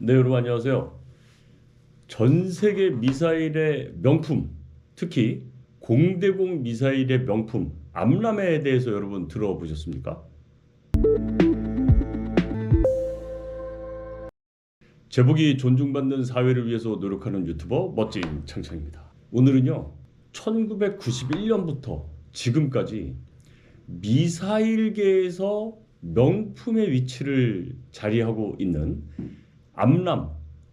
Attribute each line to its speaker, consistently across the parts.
Speaker 1: 네, 여러분 안녕하세요. 전 세계 미사일의 명품, 특히 공대공 미사일의 명품 암람에 대해서 여러분 들어보셨습니까? 제복이 존중받는 사회를 위해서 노력하는 유튜버 멋진 창창입니다. 오늘은요, 1991년부터 지금까지 미사일계에서 명품의 위치를 자리하고 있는 암람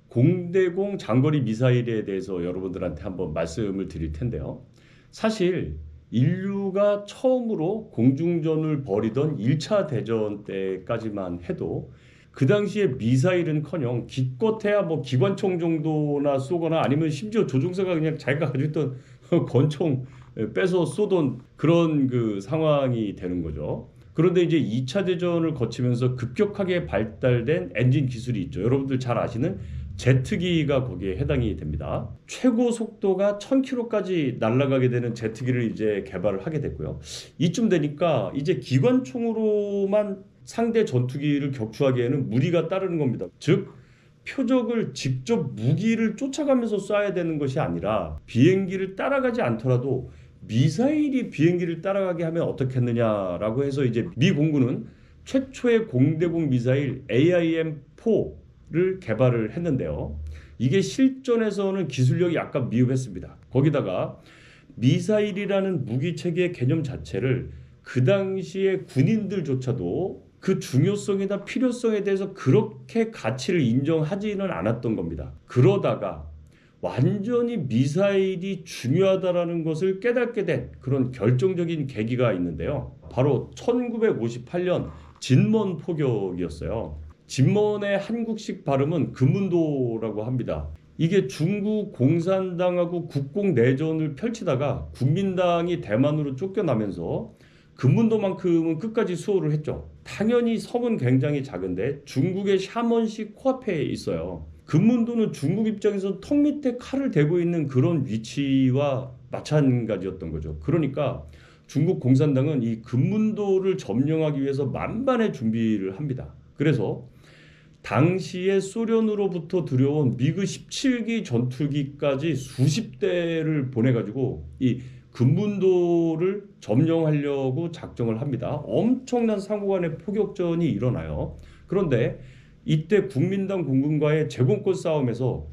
Speaker 1: 공대공 장거리 미사일에 대해서 여러분들한테 한번 말씀을 드릴 텐데요. 사실 인류가 처음으로 공중전을 벌이던 1차 대전 때까지만 해도 그 당시에 미사일은커녕 기껏해야 뭐 기관총 정도나 쏘거나 아니면 심지어 조종사가 그냥 자기가 가지고 있던 권총 빼서 쏘던 그런 그 상황이 되는 거죠. 그런데 이제 2차 대전을 거치면서 급격하게 발달된 엔진 기술이 있죠. 여러분들 잘 아시는 제트기가 거기에 해당이 됩니다. 최고 속도가 1000km까지 날아가게 되는 제트기를 이제 개발을 하게 됐고요. 이쯤 되니까 이제 기관총으로만 상대 전투기를 격추하기에는 무리가 따르는 겁니다. 즉 표적을 직접 무기를 쫓아가면서 쏴야 되는 것이 아니라 비행기를 따라가지 않더라도 미사일이 비행기를 따라가게 하면 어떻겠느냐라고 해서 이제 미 공군은 최초의 공대공 미사일 AIM-4를 개발을 했는데요. 이게 실전에서는 기술력이 약간 미흡했습니다. 거기다가 미사일이라는 무기 체계의 개념 자체를 그 당시에 군인들조차도 그 중요성이나 필요성에 대해서 그렇게 가치를 인정하지는 않았던 겁니다. 그러다가 완전히 미사일이 중요하다라는 것을 깨닫게 된 그런 결정적인 계기가 있는데요. 바로 1958년 진먼 포격이었어요. 진먼의 한국식 발음은 금문도라고 합니다. 이게 중국 공산당하고 국공내전을 펼치다가 국민당이 대만으로 쫓겨나면서 금문도만큼은 끝까지 수호를 했죠. 당연히 섬은 굉장히 작은데 중국의 샤먼시 코앞에 있어요. 금문도는 중국 입장에서 턱 밑에 칼을 대고 있는 그런 위치와 마찬가지였던 거죠. 그러니까 중국 공산당은 이 금문도를 점령하기 위해서 만반의 준비를 합니다. 그래서 당시에 소련으로부터 들여온 미그 17기 전투기까지 수십 대를 보내가지고 이 금문도를 점령하려고 작정을 합니다. 엄청난 상호간의 포격전이 일어나요. 그런데 이때 국민당 공군과의 제공권 싸움에서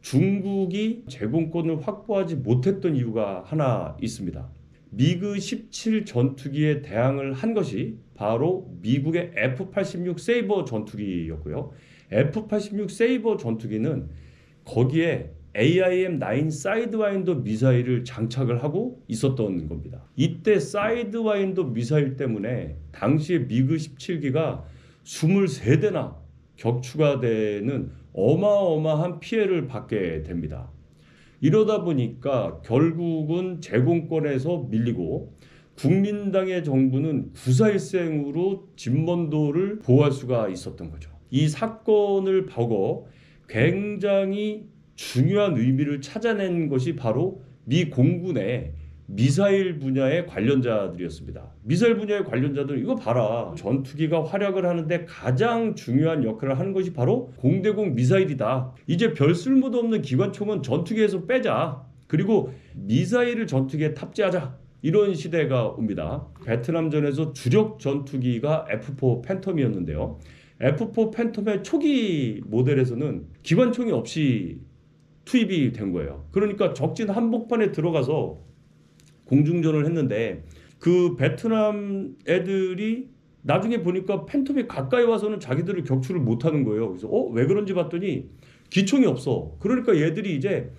Speaker 1: 중국이 제공권을 확보하지 못했던 이유가 하나 있습니다. 미그 17 전투기에 대항을 한 것이 바로 미국의 F-86 세이버 전투기였고요. F-86 세이버 전투기는 거기에 AIM-9 사이드와인더 미사일을 장착을 하고 있었던 겁니다. 이때 사이드와인더 미사일 때문에 당시에 미그 17기가 23대나 격추가 되는 어마어마한 피해를 받게 됩니다. 이러다 보니까 결국은 제공권에서 밀리고 국민당의 정부는 구사일생으로 진먼도를 보호할 수가 있었던 거죠. 이 사건을 보고 굉장히 중요한 의미를 찾아낸 것이 바로 미 공군의 미사일 분야의 관련자들이었습니다. 미사일 분야의 관련자들은 이거 봐라. 전투기가 활약을 하는데 가장 중요한 역할을 하는 것이 바로 공대공 미사일이다. 이제 별 쓸모도 없는 기관총은 전투기에서 빼자. 그리고 미사일을 전투기에 탑재하자. 이런 시대가 옵니다. 베트남전에서 주력 전투기가 F4 팬텀이었는데요. F4 팬텀의 초기 모델에서는 기관총이 없이 투입이 된 거예요. 그러니까 적진 한복판에 들어가서 공중전을 했는데 그 베트남 애들이 나중에 보니까 팬텀이 가까이 와서는 자기들을 격추를 못하는 거예요. 그래서 왜 그런지 봤더니 기총이 없어. 그러니까 얘들이 이제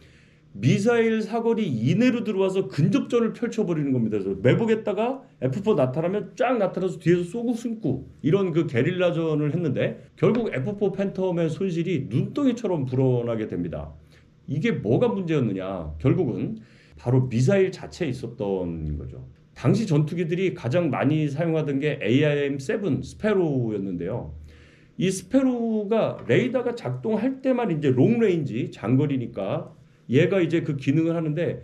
Speaker 1: 미사일 사거리 이내로 들어와서 근접전을 펼쳐버리는 겁니다. 그래서 매복했다가 F4 나타나면 쫙 나타나서 뒤에서 쏘고 숨고 이런 그 게릴라전을 했는데 결국 F4 팬텀의 손실이 눈덩이처럼 불어나게 됩니다. 이게 뭐가 문제였느냐? 결국은 바로 미사일 자체에 있었던 거죠. 당시 전투기들이 가장 많이 사용하던 게 AIM-7 스페로였는데요. 이 스페로가 레이더가 작동할 때만 이제 롱레인지 장거리니까 얘가 이제 그 기능을 하는데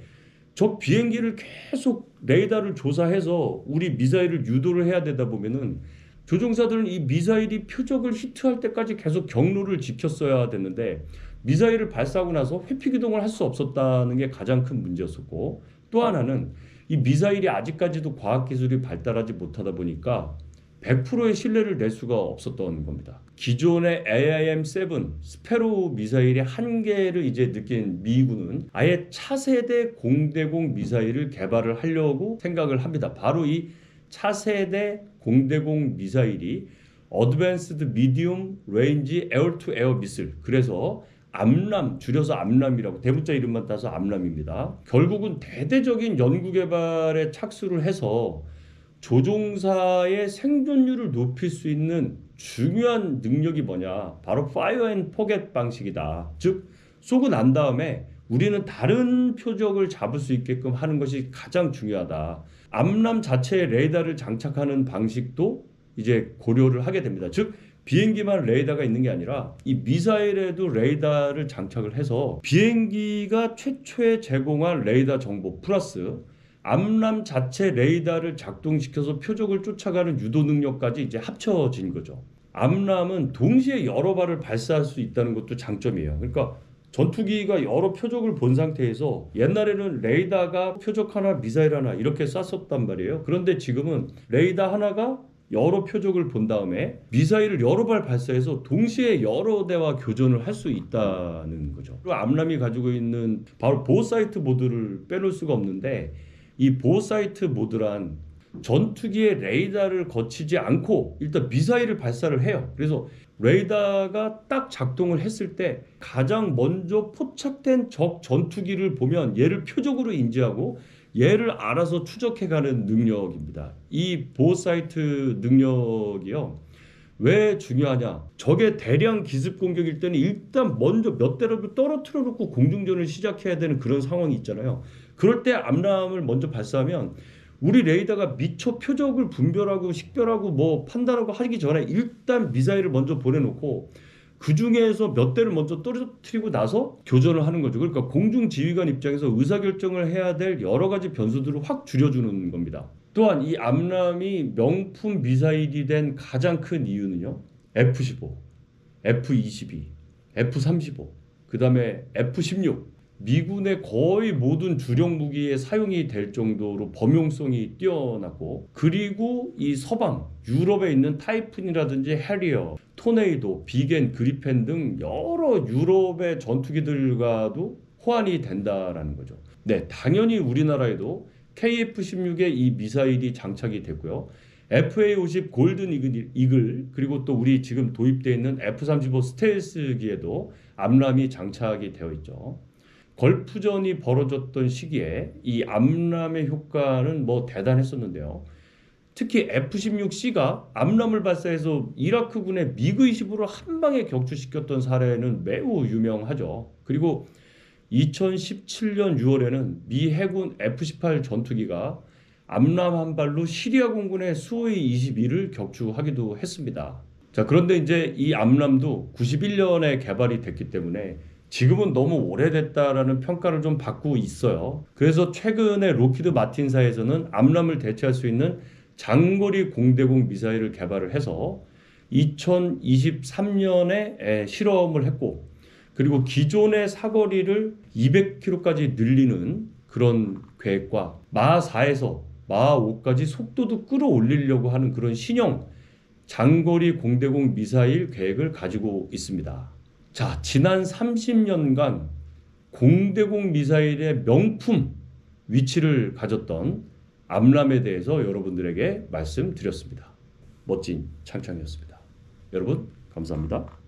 Speaker 1: 저 비행기를 계속 레이더를 조사해서 우리 미사일을 유도를 해야 되다 보면은 조종사들은 이 미사일이 표적을 히트할 때까지 계속 경로를 지켰어야 됐는데 미사일을 발사하고 나서 회피 기동을 할 수 없었다는 게 가장 큰 문제였었고, 또 하나는 이 미사일이 아직까지도 과학기술이 발달하지 못하다 보니까 100%의 신뢰를 낼 수가 없었던 겁니다. 기존의 AIM-7 스페로우 미사일의 한계를 이제 느낀 미군은 아예 차세대 공대공 미사일을 개발을 하려고 생각을 합니다. 바로 이 차세대 공대공 미사일이 어드밴스드 미디움 레인지 에어 투 에어 미슬, 그래서 암람, 줄여서 암람이라고 대문자 이름만 따서 암람입니다. 결국은 대대적인 연구 개발에 착수를 해서 조종사의 생존율을 높일 수 있는 중요한 능력이 뭐냐, 바로 파이어 앤 포겟 방식이다. 즉 쏘고 난 다음에 우리는 다른 표적을 잡을 수 있게끔 하는 것이 가장 중요하다. 암람 자체에 레이더를 장착하는 방식도 이제 고려를 하게 됩니다. 즉 비행기만 레이더가 있는 게 아니라 이 미사일에도 레이더를 장착을 해서 비행기가 최초에 제공한 레이더 정보 플러스 암람 자체 레이더를 작동시켜서 표적을 쫓아가는 유도 능력까지 이제 합쳐진 거죠. 암람은 동시에 여러 발을 발사할 수 있다는 것도 장점이에요. 그러니까 전투기가 여러 표적을 본 상태에서 옛날에는 레이더가 표적 하나, 미사일 하나 이렇게 쐈었단 말이에요. 그런데 지금은 레이더 하나가 여러 표적을 본 다음에 미사일을 여러 발 발사해서 동시에 여러 대와 교전을 할 수 있다는 거죠. 그리고 암람이 가지고 있는 바로 보사이트 모드를 빼놓을 수가 없는데, 이 보사이트 모드란 전투기의 레이더를 거치지 않고 일단 미사일을 발사를 해요. 그래서 레이더가 딱 작동을 했을 때 가장 먼저 포착된 적 전투기를 보면 얘를 표적으로 인지하고 얘를 알아서 추적해가는 능력입니다. 이 보사이트 능력이요, 왜 중요하냐? 적의 대량 기습 공격일 때는 일단 먼저 몇 대라도 떨어뜨려 놓고 공중전을 시작해야 되는 그런 상황이 있잖아요. 그럴 때 암람을 먼저 발사하면 우리 레이더가 미처 표적을 분별하고 식별하고 뭐 판단하고 하기 전에 일단 미사일을 먼저 보내놓고 그 중에서 몇 대를 먼저 떨어뜨리고 나서 교전을 하는 거죠. 그러니까 공중지휘관 입장에서 의사결정을 해야 될 여러 가지 변수들을 확 줄여주는 겁니다. 또한 이 암람이 명품 미사일이 된 가장 큰 이유는요, F-15, F-22, F-35, 그 다음에 F-16, 미군의 거의 모든 주력 무기에 사용이 될 정도로 범용성이 뛰어나고, 그리고 이 서방 유럽에 있는 타이푼이라든지 해리어, 토네이도, 비겐, 그리펜 등 여러 유럽의 전투기들과도 호환이 된다라는 거죠. 네, 당연히 우리나라에도 KF-16에 이 미사일이 장착이 됐고요. FA-50 골든 이글, 그리고 또 우리 지금 도입되어 있는 F-35 스텔스기에도 암람이 장착이 되어 있죠. 걸프전이 벌어졌던 시기에 이 암람의 효과는 뭐 대단했었는데요. 특히 F-16C가 암람을 발사해서 이라크군의 미그-20으로 한 방에 격추시켰던 사례는 매우 유명하죠. 그리고 2017년 6월에는 미 해군 F-18 전투기가 암람 한 발로 시리아 공군의 수호이 22를 격추하기도 했습니다. 자, 그런데 이제 이 암람도 91년에 개발이 됐기 때문에 지금은 너무 오래됐다라는 평가를 좀 받고 있어요. 그래서 최근에 로키드 마틴사에서는 암람을 대체할 수 있는 장거리 공대공 미사일을 개발을 해서 2023년에 실험을 했고, 그리고 기존의 사거리를 200km까지 늘리는 그런 계획과 마4에서 마5까지 속도도 끌어올리려고 하는 그런 신형 장거리 공대공 미사일 계획을 가지고 있습니다. 자, 지난 30년간 공대공 미사일의 명품 위치를 가졌던 암람에 대해서 여러분들에게 말씀드렸습니다. 멋진 창창이었습니다. 여러분 감사합니다.